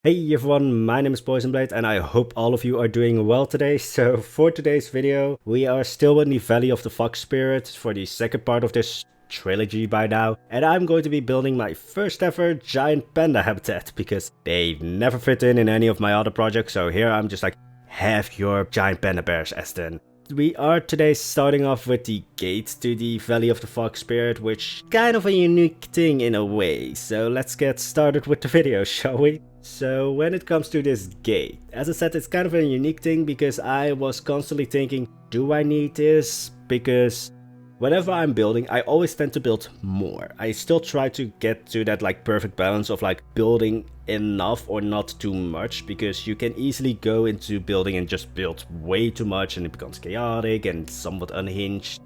Hey everyone, my name is Poisonblade and I hope all of you are doing well today. So for today's video, we are still in the Valley of the Fox Spirit for the second part of this trilogy by now. And I'm going to be building my first ever giant panda habitat because they never fit in any of my other projects. So here I'm just like, have your giant panda bears, Aston. We are today starting off with the gate to the Valley of the Fox Spirit, which is kind of a unique thing in a way. So let's get started with the video, shall we? So when it comes to this gate, as I said, it's kind of a unique thing because I was constantly thinking, do I need this? Because whenever I'm building, I always tend to build more. I still try to get to that like perfect balance of like building enough or not too much, because you can easily go into building and just build way too much and it becomes chaotic and somewhat unhinged.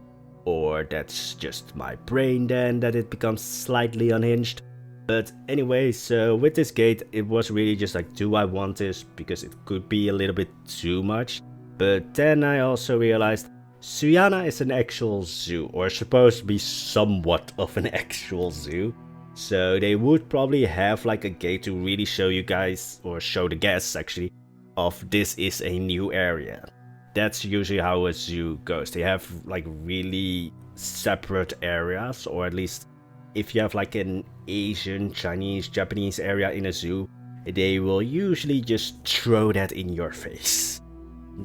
Or that's just my brain then that it becomes slightly unhinged. But anyway, so with this gate, it was really just like, do I want this? Because it could be a little bit too much. But then I also realized Suiana is an actual zoo, or supposed to be somewhat of an actual zoo. So they would probably have like a gate to really show you guys, or show the guests actually, of this is a new area. That's usually how a zoo goes. They have like really separate areas, or at least if you have like an Asian, Chinese, Japanese area in a zoo, they will usually just throw that in your face.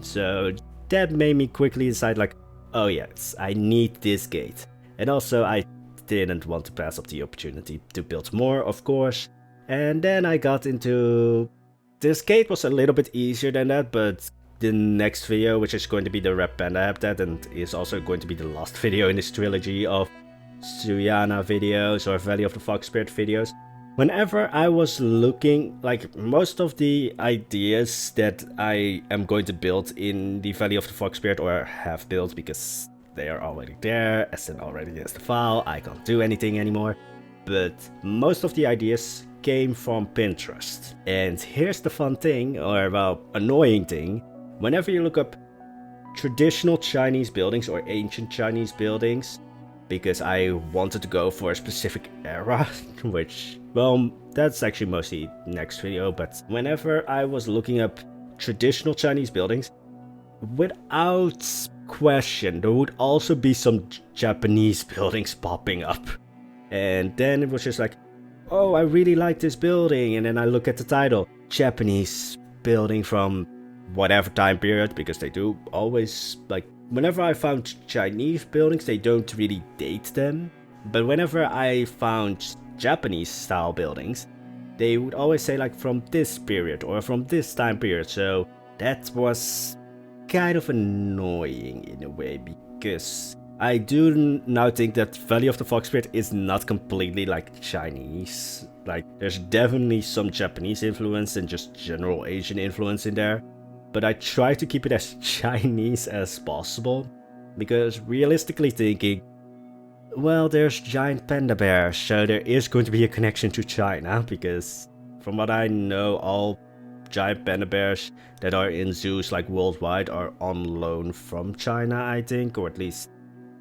So that made me quickly decide like, oh yes, I need this gate. And also I didn't want to pass up the opportunity to build more, of course. And then I got into... This gate was a little bit easier than that, but the next video, which is going to be the Red Panda habitat and is also going to be the last video in this trilogy of Suiana videos or Valley of the Fox Spirit videos. Whenever I was looking, like most of the ideas that I am going to build in the Valley of the Fox Spirit, or have built because they are already there, as in already has the file, I can't do anything anymore. But most of the ideas came from Pinterest. And here's the fun thing, or well, annoying thing. Whenever you look up traditional Chinese buildings or ancient Chinese buildings, because I wanted to go for a specific era, which, well, that's actually mostly next video, but whenever I was looking up traditional Chinese buildings, without question, there would also be some Japanese buildings popping up. And then it was just like, oh, I really like this building, and then I look at the title, Japanese building from whatever time period, because they do always, like, whenever I found Chinese buildings, they don't really date them. But whenever I found Japanese style buildings, they would always say like from this period or from this time period. So that was kind of annoying in a way, because I do now think that Valley of the Fox Spirit is not completely like Chinese. Like there's definitely some Japanese influence and just general Asian influence in there. But I try to keep it as Chinese as possible, because realistically thinking, well, there's giant panda bears, so there is going to be a connection to China, because from what I know, all giant panda bears that are in zoos like worldwide are on loan from China, I think, or at least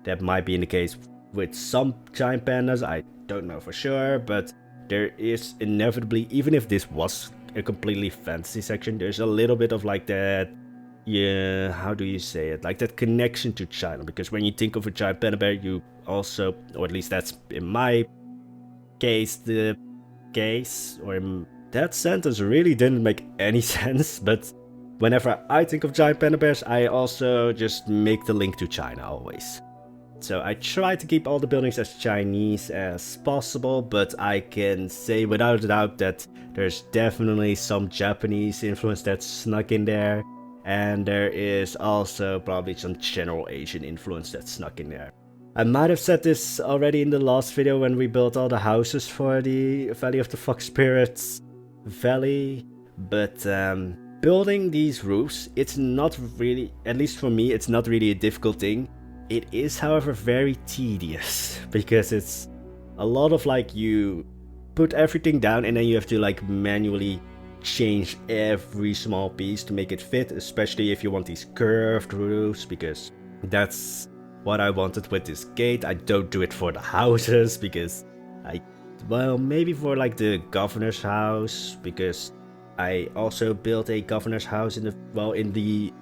that might be in the case with some giant pandas. I don't know for sure, but there is inevitably, even if this was a completely fantasy section, there's a little bit of like that, yeah, how do you say it, like that connection to China, because when you think of a giant panda bear, you also, or at least that's in my case the case, or that sentence really didn't make any sense, but whenever I think of giant panda bears, I also just make the link to China always. So I try to keep all the buildings as Chinese as possible, but I can say without a doubt that there's definitely some Japanese influence that's snuck in there, and there is also probably some general Asian influence that's snuck in there. I might have said this already in the last video when we built all the houses for the Valley of the Fox Spirits Valley, but building these roofs, it's not really, at least for me, it's not really a difficult thing. It is, however, very tedious, because it's a lot of like, you put everything down and then you have to like manually change every small piece to make it fit, especially if you want these curved roofs, because that's what I wanted with this gate. I don't do it for the houses, because well, maybe for like the governor's house, because I also built a governor's house in the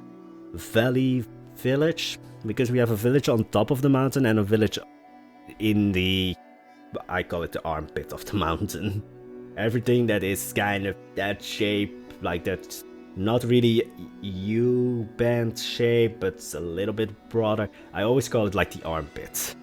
valley village, because we have a village on top of the mountain and a village in the, I call it the armpit of the mountain. Everything that is kind of that shape, like that's not really U-bend shape, but it's a little bit broader. I always call it like the armpit.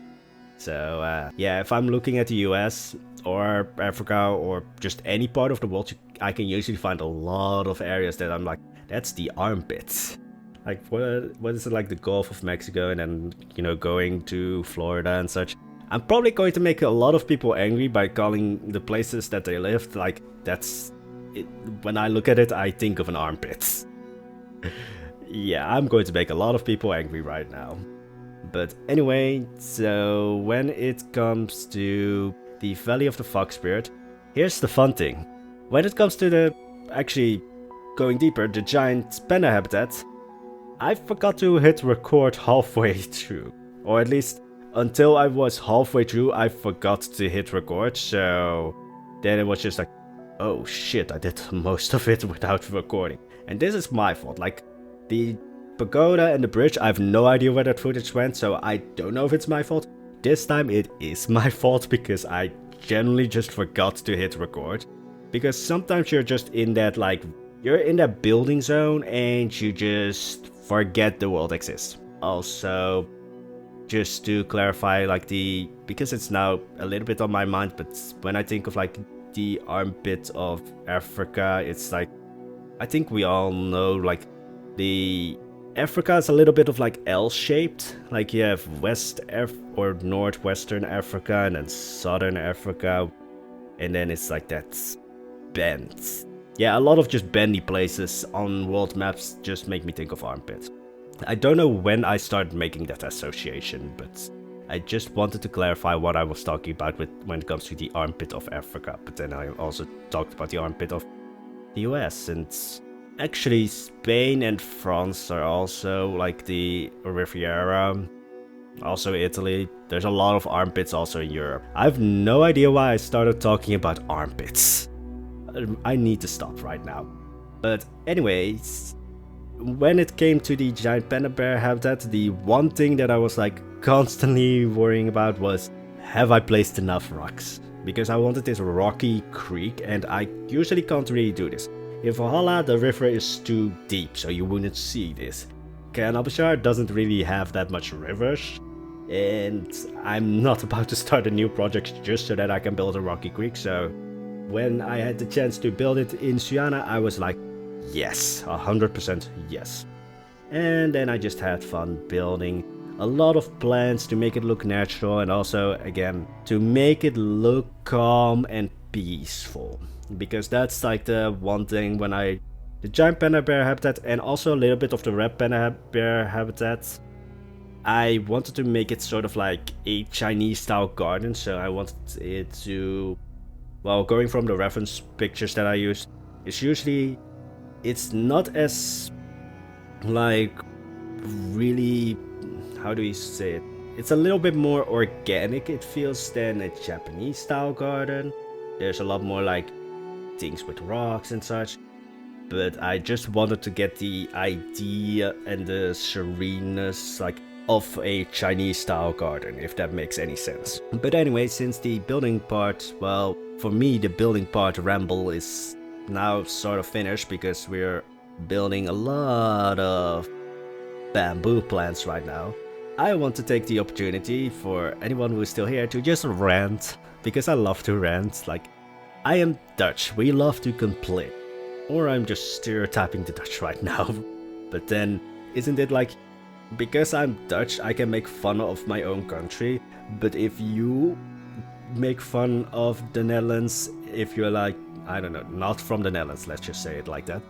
So yeah, if I'm looking at the US or Africa or just any part of the world, I can usually find a lot of areas that I'm like, that's the armpits. Like what is it, like the Gulf of Mexico, and then, you know, going to Florida and such. I'm probably going to make a lot of people angry by calling the places that they lived like that's it. When I look at it, I think of an armpit. Yeah, I'm going to make a lot of people angry right now. But anyway, so when it comes to the Valley of the Fox Spirit, here's the fun thing. When it comes to the, actually going deeper, the giant panda habitat, I forgot to hit record halfway through. Or at least until I was halfway through, I forgot to hit record. So then it was just like, oh shit, I did most of it without recording. And this is my fault. Like the pagoda and the bridge, I have no idea where that footage went, so I don't know if it's my fault. This time it is my fault because I generally just forgot to hit record. Because sometimes you're just in that, like, you're in that building zone and you just forget the world exists. Also, just to clarify, like because it's now a little bit on my mind, but when I think of like the armpit of Africa, it's like, I think we all know, like, the Africa is a little bit of like L-shaped. Like you have or northwestern Africa and then southern Africa, and then it's like that's bent. Yeah, a lot of just bendy places on world maps just make me think of armpits. I don't know when I started making that association, but I just wanted to clarify what I was talking about when it comes to the armpit of Africa. But then I also talked about the armpit of the US, and actually Spain and France are also like the Riviera. Also Italy. There's a lot of armpits also in Europe. I have no idea why I started talking about armpits. I need to stop right now. But anyways, when it came to the giant panda bear habitat, the one thing that I was like constantly worrying about was, have I placed enough rocks? Because I wanted this rocky creek, and I usually can't really do this. In Valhalla, the river is too deep, so you wouldn't see this. Canabashar doesn't really have that much rivers, and I'm not about to start a new project just so that I can build a rocky creek. So when I had the chance to build it in Suana, I was like, yes, 100% yes. And then I just had fun building a lot of plants to make it look natural, and also, again, to make it look calm and peaceful. Because that's like the one thing when the giant panda bear habitat and also a little bit of the red panda bear habitat, I wanted to make it sort of like a Chinese style garden. So I wanted it to, well, going from the reference pictures that I used, it's not as like really, how do you say it? It's a little bit more organic, it feels, than a Japanese style garden. There's a lot more like things with rocks and such, but I just wanted to get the idea and the sereneness like of a Chinese style garden, if that makes any sense. But anyway, since the building part, well, for me the building part ramble is now sort of finished, because we're building a lot of bamboo plants right now. I want to take the opportunity for anyone who is still here to just rant, because I love to rant. Like, I am Dutch, we love to complain. Or I'm just stereotyping the Dutch right now. But then, isn't it like, because I'm Dutch, I can make fun of my own country, but if you make fun of the Netherlands, if you're like, I don't know, not from the Netherlands, let's just say it like that,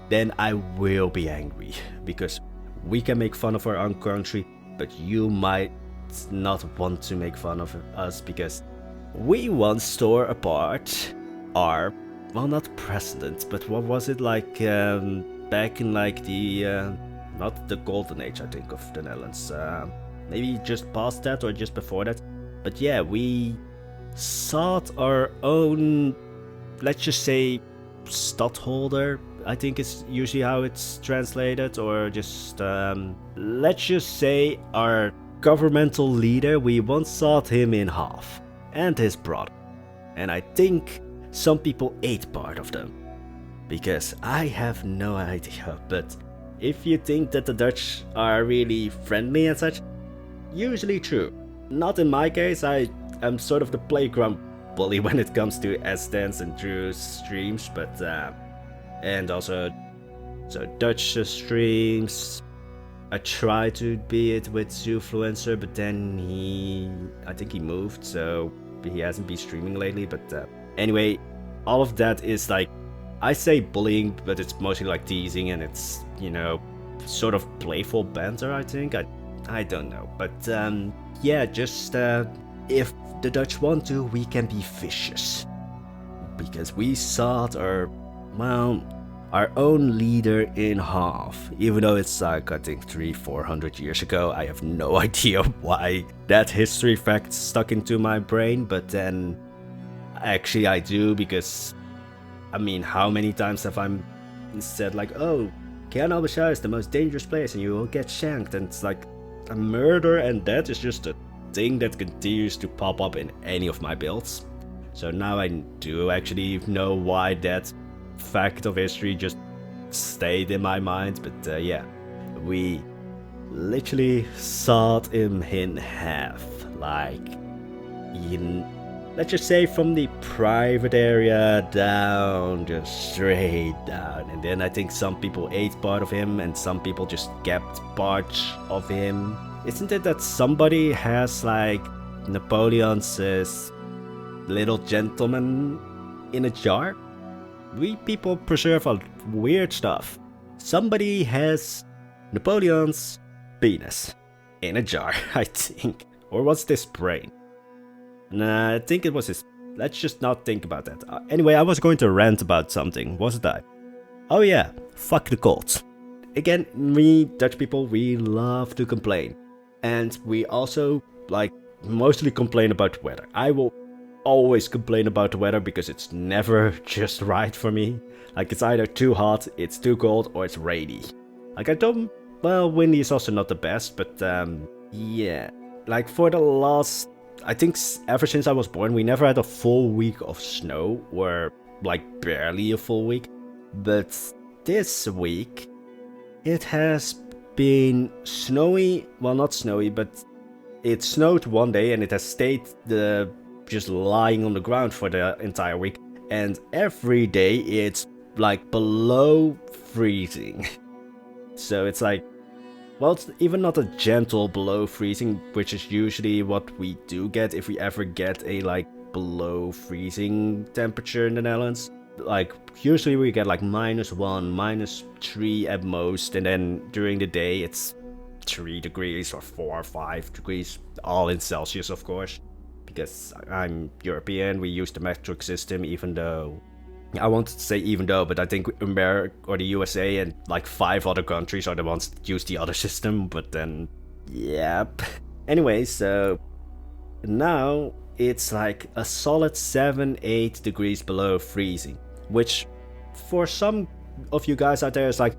then I will be angry. Because we can make fun of our own country, but you might not want to make fun of us because we once tore apart our, well, not president, but what was it, like back in like the not the golden age, I think, of the Netherlands, maybe just past that or just before that. But yeah, we sought our own, let's just say, stadtholder, I think is usually how it's translated, or just, let's just say our governmental leader, we once sawed him in half, and his brother. And I think some people ate part of them. Because I have no idea, but if you think that the Dutch are really friendly and such, usually true. Not in my case, I am sort of the playground bully when it comes to S-dance and Drew's streams, but and also so Dutch streams. I tried to be it with Zoofluencer, but then I think he moved, so he hasn't been streaming lately. But anyway, all of that is like, I say bullying, but it's mostly like teasing, and it's, you know, sort of playful banter, I think. I don't know, but yeah, just if the Dutch want to, we can be vicious, because we sawed our own leader in half, even though it's like, I think 300-400 years ago. I have no idea why that history fact stuck into my brain, but then actually I do, because I mean, how many times have I said like, oh, Kian Bashar is the most dangerous place and you will get shanked, and it's like a murder, and that is just a thing that continues to pop up in any of my builds. So now I do actually know why that fact of history just stayed in my mind, but yeah, we literally sawed him in half, like, let's just say from the private area down, just straight down. And then I think some people ate part of him and some people just kept parts of him. Isn't it that somebody has like Napoleon's little gentleman in a jar? We people preserve a weird stuff. Somebody has Napoleon's penis in a jar, I think. Or was this brain? Nah, I think it was his. Let's just not think about that. Anyway, I was going to rant about something, wasn't I? Oh yeah, fuck the colds. Again, we Dutch people, we love to complain. And we also, like, mostly complain about the weather. I will always complain about the weather because it's never just right for me. Like, it's either too hot, it's too cold, or it's rainy. Like, well, windy is also not the best, but yeah. Like, for the last, I think ever since I was born, we never had a full week of snow, or like barely a full week. But this week, it has been snowy, well, not snowy, but it snowed one day and it has stayed just lying on the ground for the entire week. And every day it's like below freezing. So it's like, well, it's even not a gentle below freezing, which is usually what we do get if we ever get a like below freezing temperature in the Netherlands. Like, usually we get like -1, -3 at most, and then during the day it's 3 degrees or 4 or 5 degrees, all in Celsius, of course. Because I'm European, we use the metric system, even though, I wanted to say even though, but I think America or the USA and like 5 other countries are the ones that use the other system, but then, yep. Anyway, so now it's like a solid 7-8 degrees below freezing, which for some of you guys out there is like,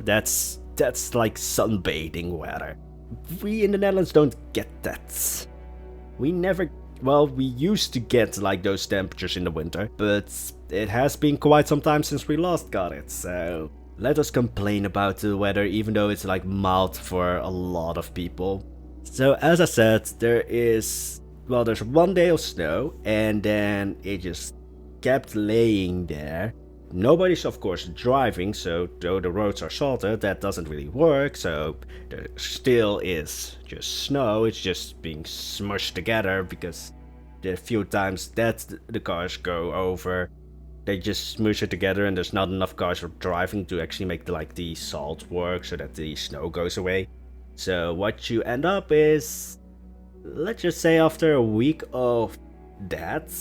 that's like sunbathing weather. We in the Netherlands don't get that. We never, well, we used to get like those temperatures in the winter, but it has been quite some time since we last got it, so let us complain about the weather, even though it's like mild for a lot of people. So as I said, there's one day of snow, and then it just kept laying there. Nobody's of course driving, so though the roads are salted, that doesn't really work, so there still is just snow. It's just being smushed together, because the few times that the cars go over, they just smush it together and there's not enough cars driving to actually make the salt work so that the snow goes away. So what you end up is, let's just say after a week of that,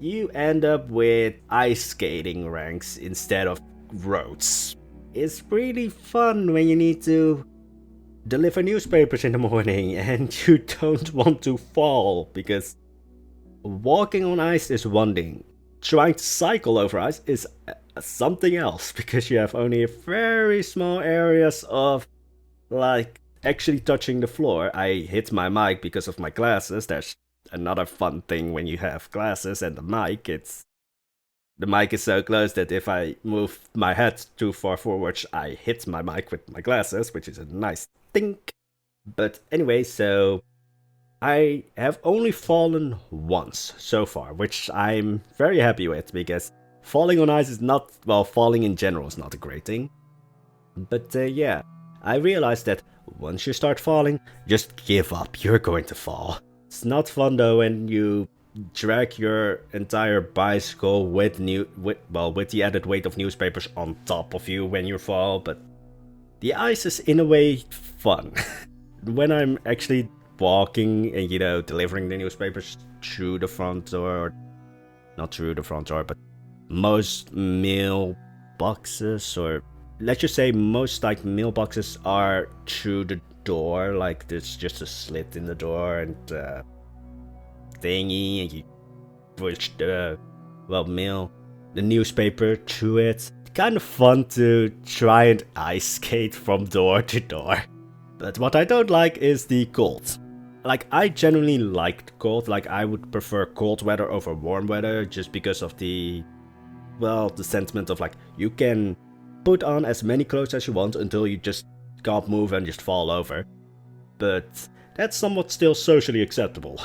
you end up with ice skating ranks instead of roads. It's really fun when you need to deliver newspapers in the morning and you don't want to fall, because walking on ice is one thing, trying to cycle over ice is something else, because you have only very small areas of like actually touching the floor. I hit my mic because of my glasses. There's another fun thing when you have glasses and the mic is so close that if I move my head too far forwards, I hit my mic with my glasses, which is a nice think. But anyway, so I have only fallen once so far, which I'm very happy with, because falling on ice is not, well, falling in general is not a great thing. But yeah, I realized that once you start falling, just give up, you're going to fall. It's not fun though when you drag your entire bicycle with the added weight of newspapers on top of you when you fall, but the ice is in a way fun. When I'm actually walking and, you know, delivering the newspapers through the front door, not through the front door, but most mailboxes, or let's just say most like mailboxes are through the door, like there's just a slit in the door and thingy, and you push the newspaper through it. Kind of fun to try and ice skate from door to door. But what I don't like is the cold. Like, I generally like cold. Like, I would prefer cold weather over warm weather, just because of the sentiment of like, you can put on as many clothes as you want until you just can't move and just fall over. But that's somewhat still socially acceptable.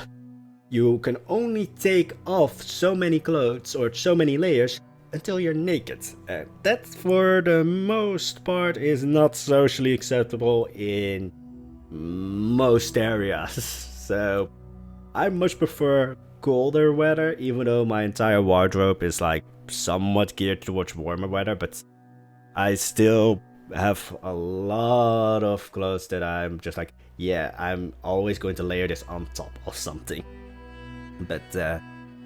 You can only take off so many clothes or so many layers until you're naked. And that, for the most part, is not socially acceptable in most areas. So I much prefer colder weather, even though my entire wardrobe is like somewhat geared towards warmer weather, but I still have a lot of clothes that I'm just like, yeah, I'm always going to layer this on top of something. But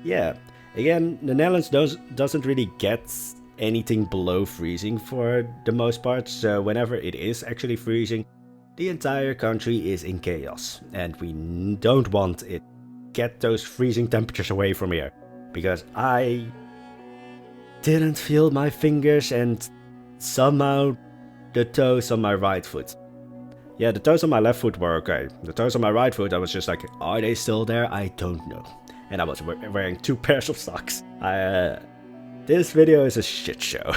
yeah, again, the Netherlands doesn't really get anything below freezing for the most part, so whenever it is actually freezing, the entire country is in chaos, and we don't want it. Get those freezing temperatures away from here, because I didn't feel my fingers and somehow the toes on my right foot. Yeah, the toes on my left foot were okay. The toes on my right foot, I was just like, are they still there? I don't know. And I was wearing 2 pairs of socks. This video is a shit show.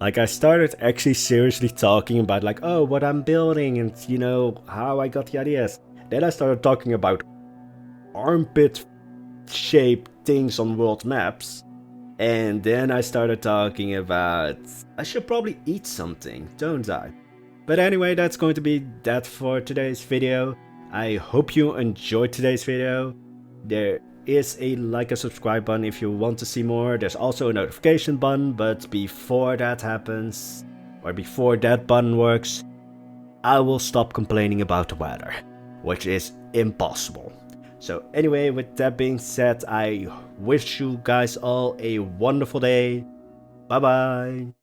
Like, I started actually seriously talking about like, oh, what I'm building and, you know, how I got the ideas. Then I started talking about armpit shaped things on world maps. And then I started talking about, I should probably eat something, don't I? But anyway, that's going to be that for today's video. I hope you enjoyed today's video. There is a like and subscribe button if you want to see more. There's also a notification button, but before that happens, or before that button works, I will stop complaining about the weather, which is impossible. So anyway, with that being said, I wish you guys all a wonderful day. Bye bye.